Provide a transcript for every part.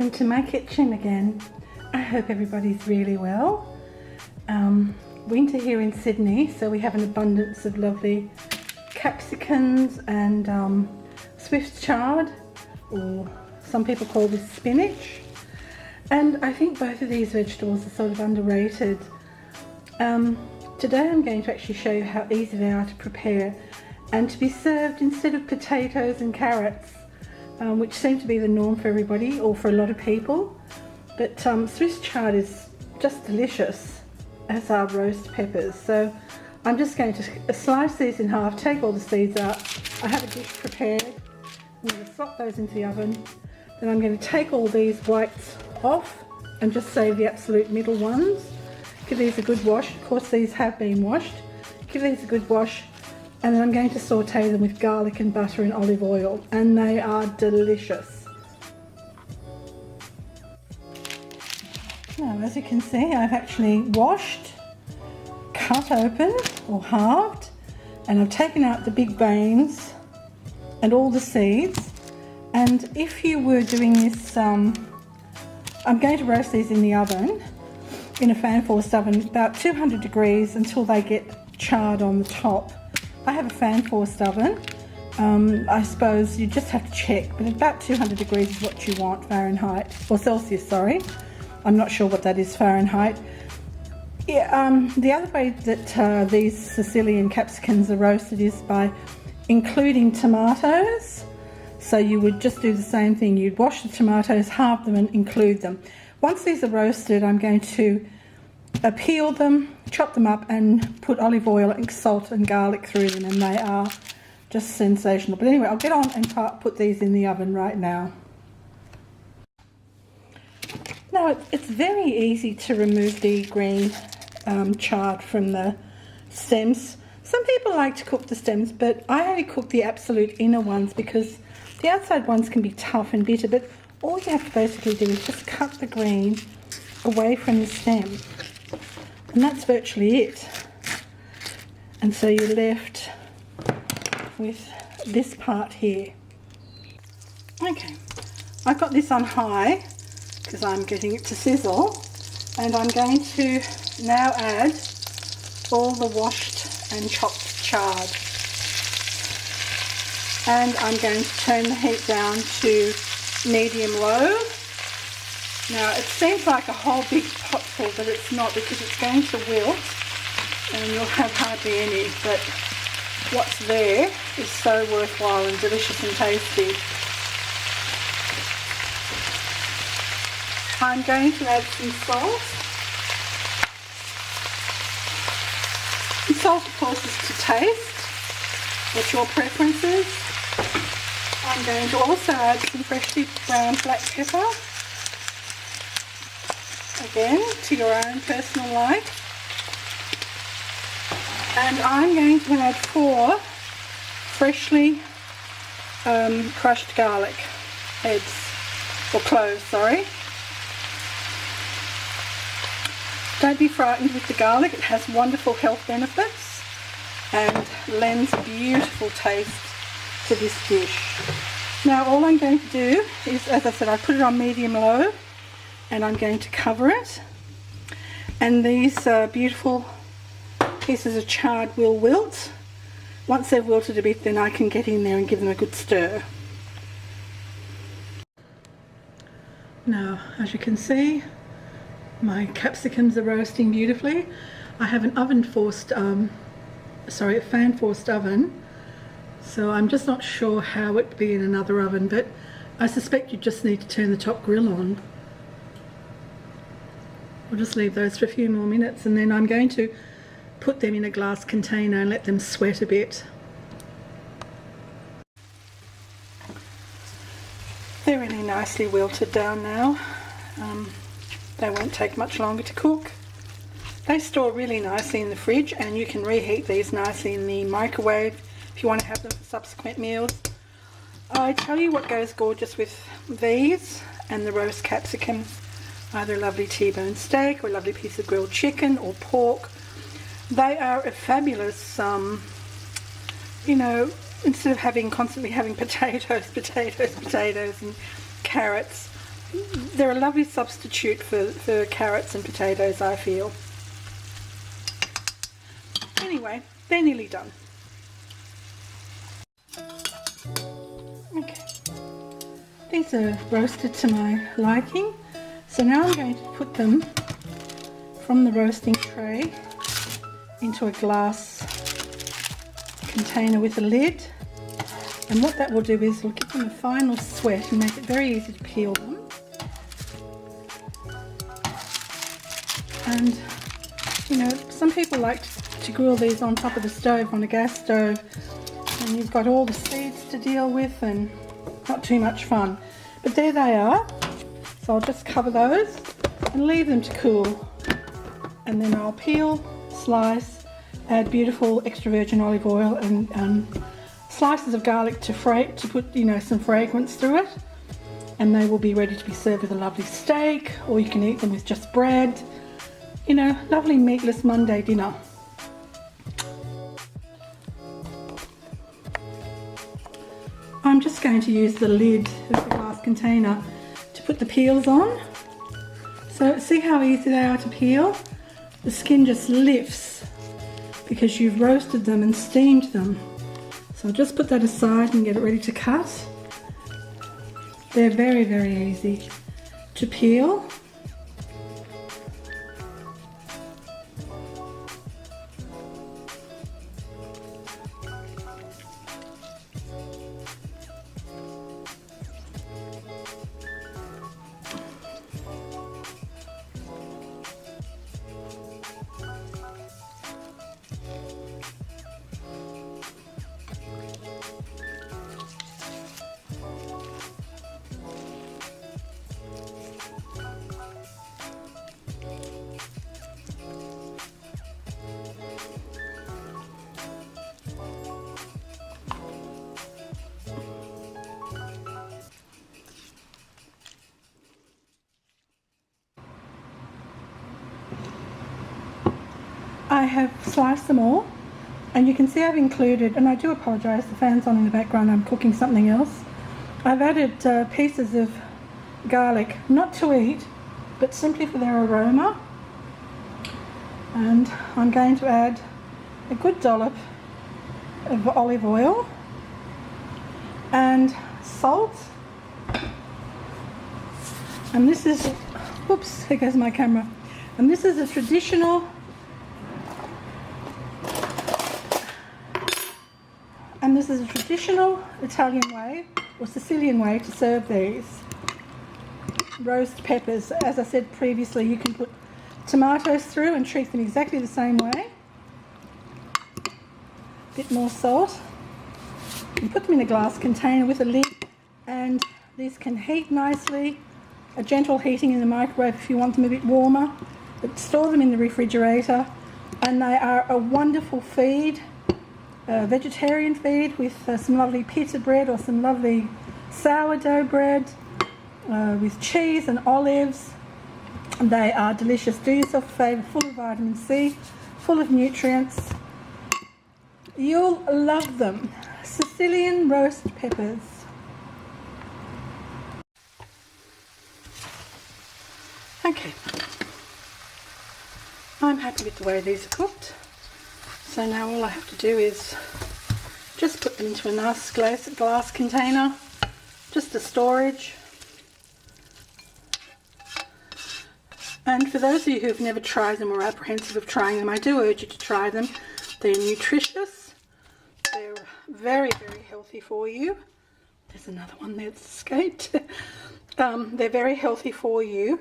into my kitchen again. I hope everybody's really well. Winter here in Sydney, so we have an abundance of lovely capsicums and Swiss chard, or some people call this spinach. And I think both of these vegetables are sort of underrated. Today I'm going to actually show you how easy they are to prepare and to be served instead of potatoes and carrots, which seem to be the norm for everybody or for a lot of people. But Swiss chard is just delicious, as are roast peppers. So I'm just going to slice these in half, take all the seeds out. I have a dish prepared. I'm going to slot those into the oven. Then I'm going to take all these whites off and just save the absolute middle ones. Give these a good wash. Of course, these have been washed. Give these a good wash, and then I'm going to saute them with garlic and butter and olive oil, and they are delicious. Now, as you can see, I've actually washed, cut open or halved, and I've taken out the big veins and all the seeds. And if you were doing this, I'm going to roast these in the oven, in a fan-forced oven, about 200 degrees until they get charred on the top. I have a fan-forced oven. I suppose you just have to check, but about 200 degrees is what you want, Fahrenheit, or Celsius, sorry. I'm not sure what that is, Fahrenheit. Yeah, the other way that these Sicilian capsicums are roasted is by including tomatoes. So you would just do the same thing. You'd wash the tomatoes, halve them and include them. Once these are roasted, I'm going to peel them, chop them up and put olive oil and salt and garlic through them, and they are just sensational. But anyway, I'll get on and put these in the oven right now. Now, it's very easy to remove the green chard from the stems. Some people like to cook the stems, but I only cook the absolute inner ones because the outside ones can be tough and bitter, but all you have to basically do is just cut the green away from the stem. And that's virtually it. And so you're left with this part here. Okay, I've got this on high because I'm getting it to sizzle, and I'm going to now add all the washed and chopped chard. And I'm going to turn the heat down to medium-low. Now, it seems like a whole big potful, but it's not, because it's going to wilt and you'll have hardly any, but what's there is so worthwhile and delicious and tasty. I'm going to add some salt. And salt, of course, is to taste. What's your preferences? I'm going to also add some freshly ground black pepper. Again, to your own personal like. And I'm going to add 4 freshly crushed garlic heads, or cloves, sorry. Don't be frightened with the garlic, it has wonderful health benefits and lends a beautiful taste to this dish. Now, all I'm going to do is, as I said, I put it on medium-low, and I'm going to cover it, and these beautiful pieces of chard will wilt. Once they've wilted a bit, then I can get in there and give them a good stir. Now, as you can see, my capsicums are roasting beautifully. I have an a fan-forced oven, so I'm just not sure how it would be in another oven, but I suspect you just need to turn the top grill on. I'll just leave those for a few more minutes, and then I'm going to put them in a glass container and let them sweat a bit. They're really nicely wilted down now. They won't take much longer to cook. They store really nicely in the fridge, and you can reheat these nicely in the microwave if you want to have them for subsequent meals. I tell you what goes gorgeous with these and the roast capsicums, either a lovely T-bone steak or a lovely piece of grilled chicken or pork. They are a fabulous, you know, instead of constantly having potatoes and carrots, they're a lovely substitute for carrots and potatoes, I feel. Anyway, they're nearly done. Okay, these are roasted to my liking, so now I'm going to put them from the roasting tray into a glass container with a lid, and what that will do is it'll give them a final sweat and make it very easy to peel them. And you know, some people like to grill these on top of the stove, on a gas stove, and you've got all the seeds to deal with and not too much fun. But there they are, so I'll just cover those and leave them to cool, and then I'll peel, slice, add beautiful extra virgin olive oil and slices of garlic to put, you know, some fragrance through it, and they will be ready to be served with a lovely steak, or you can eat them with just bread. You know, lovely meatless Monday dinner. I'm just going to use the lid of the glass container to put the peels on. So see how easy they are to peel? The skin just lifts because you've roasted them and steamed them. So I'll just put that aside and get it ready to cut. They're very, very easy to peel. I have sliced them all, and you can see I've included, and I do apologise, the fan's on in the background, I'm cooking something else. I've added pieces of garlic, not to eat, but simply for their aroma. And I'm going to add a good dollop of olive oil and salt. And this is, whoops, here goes my camera. And this is a traditional Italian way or Sicilian way to serve these. Roast peppers. As I said previously, you can put tomatoes through and treat them exactly the same way. A bit more salt. You put them in a glass container with a lid, and these can heat nicely. A gentle heating in the microwave if you want them a bit warmer, but store them in the refrigerator, and they are a wonderful feed. Vegetarian feed with some lovely pita bread or some lovely sourdough bread with cheese and olives. They are delicious. Do yourself a favour, full of vitamin C, full of nutrients. You'll love them. Sicilian roast peppers. Okay, I'm happy with the way these are cooked. So now all I have to do is just put them into a nice glass container, just a storage. And for those of you who have never tried them or are apprehensive of trying them, I do urge you to try them. They're nutritious, they're very, very healthy for you. There's another one there that's escaped. They're very healthy for you,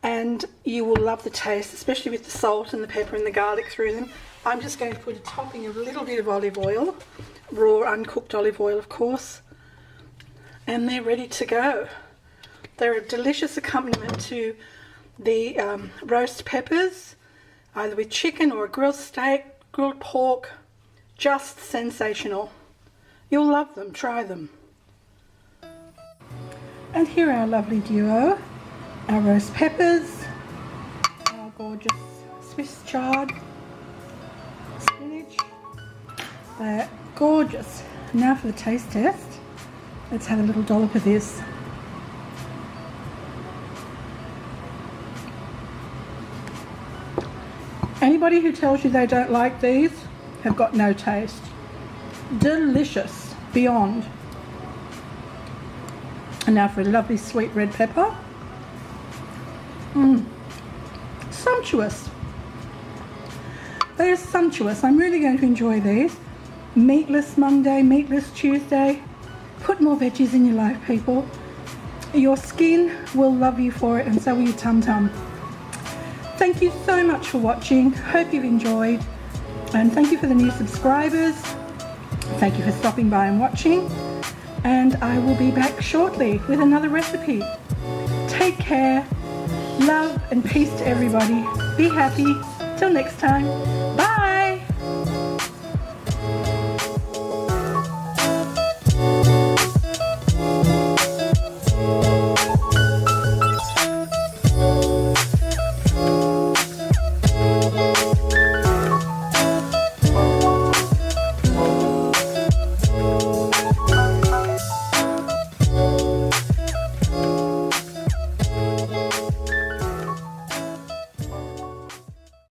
and you will love the taste, especially with the salt and the pepper and the garlic through them. I'm just going to put a topping of a little bit of olive oil, raw uncooked olive oil of course, and they're ready to go. They're a delicious accompaniment to the roast peppers, either with chicken or a grilled steak, grilled pork. Just sensational. You'll love them, try them. And here are our lovely duo, our roast peppers, our gorgeous Swiss chard, spinach. They're gorgeous. Now for the taste test. Let's have a little dollop of this. anybody who tells you they don't like these have got no taste. Delicious, beyond. And now for a lovely sweet red pepper. Sumptuous. They are sumptuous. I'm really going to enjoy these. Meatless Monday, meatless Tuesday. Put more veggies in your life, people. Your skin will love you for it, and so will your tum-tum. Thank you so much for watching. Hope you've enjoyed. And thank you for the new subscribers. Thank you for stopping by and watching. And I will be back shortly with another recipe. Take care. Love and peace to everybody. Be happy. Till next time. Bye.